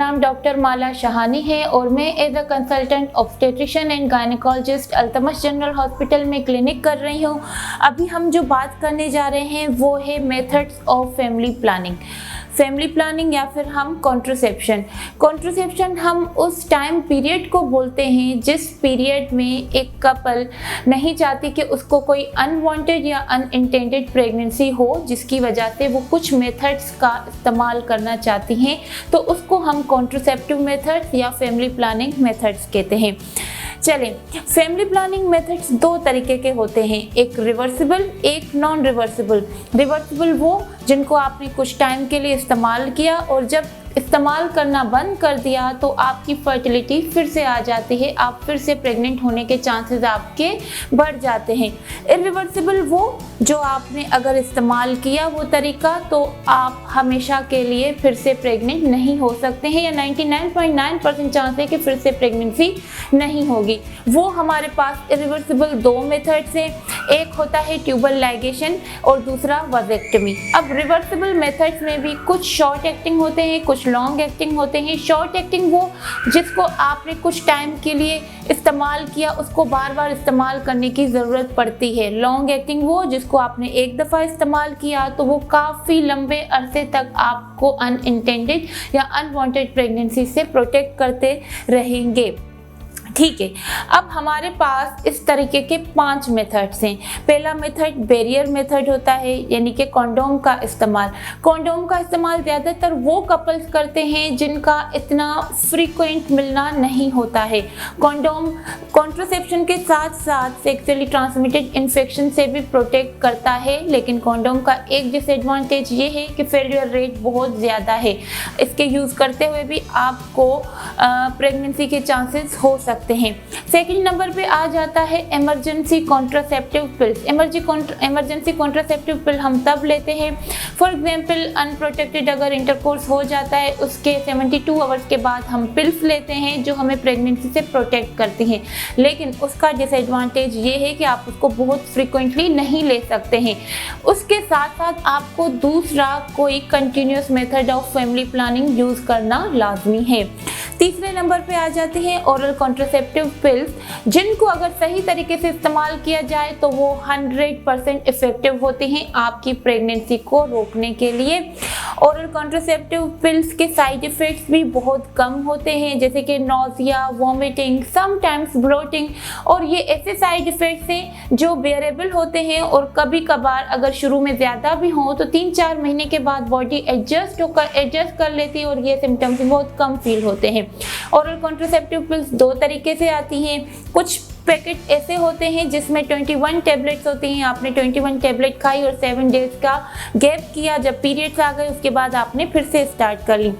नाम डॉक्टर माला शाहानी है और मैं as a consultant obstetrician and gynaecologist Altamash general hospital में क्लिनिक कर रही हूँ। अभी हम जो बात करने जा रहे हैं वो है methods of family planning. Family planning या फिर हम कॉन्ट्रासेप्शन हम उस टाइम पीरियड को बोलते हैं जिस पीरियड में एक कपल नहीं चाहती कि उसको कोई अनवांटेड या अनइंटेंडेड प्रेगनेंसी हो, जिसकी वजह से वो कुछ मेथड्स का इस्तेमाल करना चाहती हैं, तो उसको हम कॉन्ट्रासेप्टिव मेथड्स या फैमिली प्लानिंग मेथड्स कहते हैं। चलें, फैमिली प्लानिंग मेथड्स दो तरीके के होते हैं, एक रिवर्सिबल, एक नॉन रिवर्सिबल। रिवर्सिबल वो जिनको आपने कुछ टाइम के लिए इस्तेमाल किया और जब इस्तेमाल करना बंद कर दिया तो आपकी फर्टिलिटी फिर से आ जाती है, आप फिर से प्रेग्नेंट होने के चांसेस आपके बढ़ जाते हैं। इरिवर्सिबल वो जो आपने अगर इस्तेमाल किया वो तरीका तो आप हमेशा के लिए फिर से प्रेग्नेंट नहीं हो सकते हैं या 99.9% चांस है कि फिर से प्रेगनेंसी नहीं होगी। वो हमारे पास इरिवर्सिबल दो मेथड्स हैं, एक होता है ट्यूबल लाइगेशन और दूसरा वाजेक्टमी। अब रिवर्सिबल मेथड्स में भी कुछ शॉर्ट एक्टिंग होते हैं, कुछ लॉन्ग एक्टिंग होते हैं। शॉर्ट एक्टिंग वो जिसको आपने कुछ टाइम के लिए इस्तेमाल किया, उसको बार बार इस्तेमाल करने की ज़रूरत पड़ती है। लॉन्ग एक्टिंग वो जिसको आपने एक दफ़ा इस्तेमाल किया तो वो काफ़ी लंबे अरसे तक आपको अनइंटेंडेड या अनवांटेड प्रेगनेंसी से प्रोटेक्ट करते रहेंगे। ठीक है, अब हमारे पास इस तरीके के 5 मेथड्स हैं। पहला मेथड बैरियर मेथड होता है, यानी कि कॉन्डोम का इस्तेमाल। कॉन्डोम का इस्तेमाल ज़्यादातर वो कपल्स करते हैं जिनका इतना फ्रीक्वेंट मिलना नहीं होता है। कॉन्डोम कॉन्ट्रासेप्शन के साथ साथ सेक्सुअली ट्रांसमिटेड इन्फेक्शन से भी प्रोटेक्ट करता है, लेकिन कॉन्डोम का एक डिसएडवांटेज ये है कि फेलियर रेट बहुत ज़्यादा है। इसके यूज़ करते हुए भी आपको प्रेगनेंसी के चांसेस हो सकते हैं। सेकंड नंबर पे आ जाता है emergency contraceptive pills. Emergency contraceptive पिल हम तब लेते हैं, फॉर एग्जांपल अनप्रोटेक्टेड अगर इंटरकोर्स हो जाता है उसके 72 आवर्स के बाद हम पिल्स लेते हैं जो हमें प्रेगनेंसी से प्रोटेक्ट करती हैं, लेकिन उसका डिसएडवांटेज ये है कि आप उसको बहुत फ्रिक्वेंटली नहीं ले सकते हैं। उसके साथ साथ आपको दूसरा कोई continuous method of family planning use करना लाजमी है। तीसरे नंबर पे आ जाते हैं ओरल कॉन्ट्रासेप्टिव पिल्स, जिनको अगर सही तरीके से इस्तेमाल किया जाए तो वो 100% इफेक्टिव होते हैं आपकी प्रेगनेंसी को रोकने के लिए। ओरल कॉन्ट्रासेप्टिव पिल्स के साइड इफ़ेक्ट्स भी बहुत कम होते हैं, जैसे कि नोज़िया, वॉमिटिंग, समटाइम्स ब्लोटिंग, और ये ऐसे साइड इफ़ेक्ट्स हैं जो बेयरेबल होते हैं और कभी कभार अगर शुरू में ज़्यादा भी हों तो 3-4 महीने के बाद बॉडी एडजस्ट कर लेती है और ये सिम्टम्स बहुत कम फील होते हैं। ओरल कॉन्ट्रासेप्टिव पिल्स दो तरीके से आती हैं। कुछ पैकेट ऐसे होते हैं जिसमें 21 टैबलेट्स होती हैं, आपने 21 टैबलेट खाई और 7 डेज का गैप किया, जब पीरियड्स आ गए उसके बाद आपने फिर से स्टार्ट कर ली।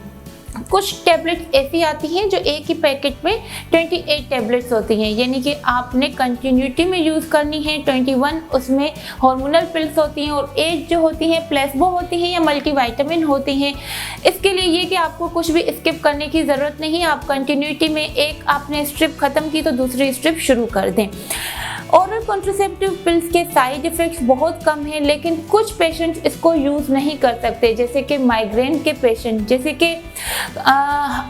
कुछ टैबलेट्स ऐसी आती हैं जो एक ही पैकेट में 28 टैबलेट्स होती हैं, यानी कि आपने कंटिन्यूटी में यूज़ करनी है। 21 उसमें हार्मोनल पिल्स होती हैं और 8 जो होती हैं प्लेसबो होती हैं या मल्टीविटामिन होती हैं। इसके लिए ये कि आपको कुछ भी स्किप करने की ज़रूरत नहीं है, आप कंटिन्यूटी में एक आपने स्ट्रिप ख़त्म की तो दूसरी स्ट्रिप शुरू कर दें। ओरल कॉन्ट्रासेप्टिव पिल्स के साइड इफ़ेक्ट्स बहुत कम हैं, लेकिन कुछ पेशेंट्स इसको यूज़ नहीं कर सकते, जैसे कि माइग्रेन के पेशेंट, जैसे कि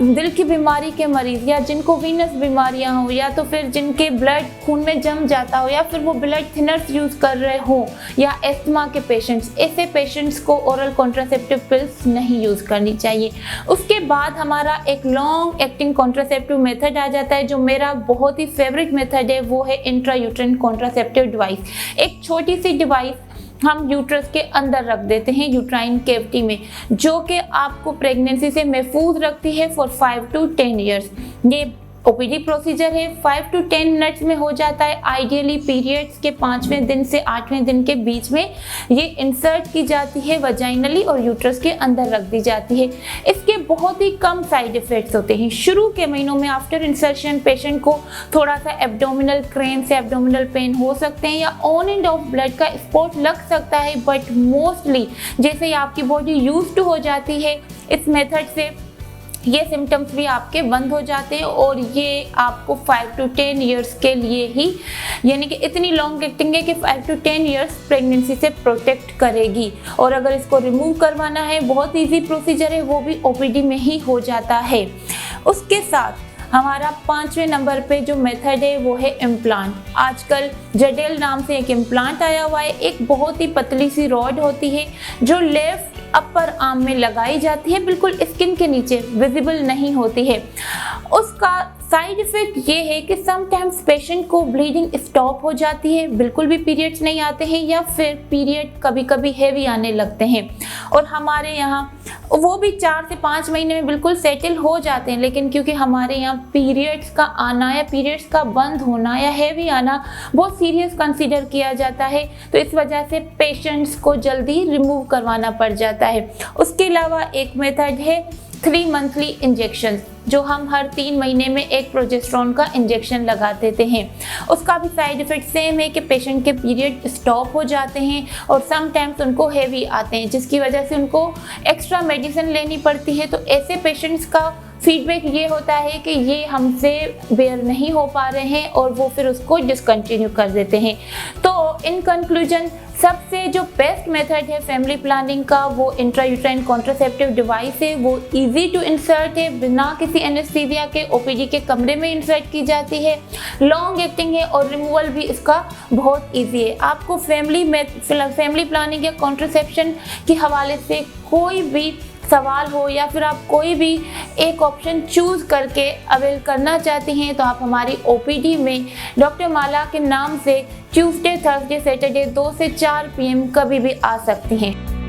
दिल की बीमारी के मरीज़, या जिनको वीनस बीमारियां हो, या तो फिर जिनके ब्लड खून में जम जाता हो, या फिर वो ब्लड थिनर्स यूज़ कर रहे हो, या एस्थमा के पेशेंट्स। ऐसे पेशेंट्स को ओरल कॉन्ट्रासेप्टिव पिल्स नहीं यूज़ करनी चाहिए। उसके बाद हमारा एक लॉन्ग एक्टिंग कॉन्ट्रासेप्टिव मेथड आ जाता है जो मेरा बहुत ही फेवरेट मेथड है, वो है इंट्रायूट्राइन कॉन्ट्रासेप्टिव डिवाइस। एक छोटी सी डिवाइस हम यूट्रस के अंदर रख देते हैं, यूट्राइन कैविटी में, जो कि आपको प्रेगनेंसी से महफूज रखती है फॉर 5 to 10 ईयर्स। ये ओपीडी प्रोसीजर है, 5 to 10 मिनट्स में हो जाता है। आइडियली पीरियड्स के 5वें दिन से 8वें दिन के बीच में ये इंसर्ट की जाती है वजाइनली और यूट्रस के अंदर रख दी जाती है। इसके बहुत ही कम साइड इफ़ेक्ट्स होते हैं। शुरू के महीनों में आफ्टर इंसर्शन पेशेंट को थोड़ा सा एब्डोमिनल क्रैम्प्स, एब्डोमिनल पेन हो सकते हैं या ऑन एंड ऑफ ब्लड का स्पॉट लग सकता है, बट मोस्टली जैसे ही आपकी बॉडी यूज्ड हो जाती है इस मेथड से, ये सिम्टम्स भी आपके बंद हो जाते हैं और ये आपको 5 to 10 ईयर्स के लिए ही, यानी कि इतनी लॉन्ग एक्टिंग है कि 5 to 10 ईयर्स प्रेगनेंसी से प्रोटेक्ट करेगी। और अगर इसको रिमूव करवाना है, बहुत इजी प्रोसीजर है, वो भी ओपीडी में ही हो जाता है। उसके साथ हमारा 5वें नंबर पे जो मेथड है वो है इम्प्लांट। आजकल जेडेल नाम से एक इम्प्लांट आया हुआ है। एक बहुत ही पतली सी रॉड होती है जो लेफ्ट अपर आर्म में लगाई जाती है, बिल्कुल स्किन के नीचे, विजिबल नहीं होती है। उसका साइड इफेक्ट ये है कि समटाइम्स पेशेंट को ब्लीडिंग स्टॉप हो जाती है, बिल्कुल भी पीरियड्स नहीं आते हैं, या फिर पीरियड कभी कभी हेवी आने लगते हैं। और हमारे यहाँ वो भी 4 से 5 महीने में बिल्कुल सेटल हो जाते हैं, लेकिन क्योंकि हमारे यहाँ पीरियड्स का आना या पीरियड्स का बंद होना या हेवी आना बहुत सीरियस कंसीडर किया जाता है, तो इस वजह से पेशेंट्स को जल्दी रिमूव करवाना पड़ जाता है। उसके अलावा एक मेथड है 3 मंथली इंजेक्शन, जो हम हर 3 महीने में एक प्रोजेस्टेरोन का इंजेक्शन लगा देते हैं। उसका भी साइड इफेक्ट सेम है कि पेशेंट के पीरियड स्टॉप हो जाते हैं और समटाइम्स उनको हेवी आते हैं, जिसकी वजह से उनको एक्स्ट्रा मेडिसिन लेनी पड़ती है। तो ऐसे पेशेंट्स का फीडबैक ये होता है कि ये हमसे बेयर नहीं हो पा रहे हैं और वो फिर उसको डिसकंटिन्यू कर देते हैं। तो इन कंक्लूजन, सबसे जो बेस्ट मेथड है फैमिली प्लानिंग का वो इंट्रायूट्राइन कॉन्ट्रासेप्टिव डिवाइस है। वो इजी टू इंसर्ट है, बिना किसी एनेस्थीसिया के ओपीडी के कमरे में इंसर्ट की जाती है, लॉन्ग एक्टिंग है और रिमूवल भी इसका बहुत इजी है। आपको फैमिली प्लानिंग या कॉन्ट्रासेप्शन के हवाले से कोई भी सवाल हो या फिर आप कोई भी एक ऑप्शन चूज़ करके अवेल करना चाहती हैं, तो आप हमारी ओपीडी में डॉक्टर माला के नाम से ट्यूसडे, थर्सडे, सैटरडे 2 से 4 PM कभी भी आ सकती हैं।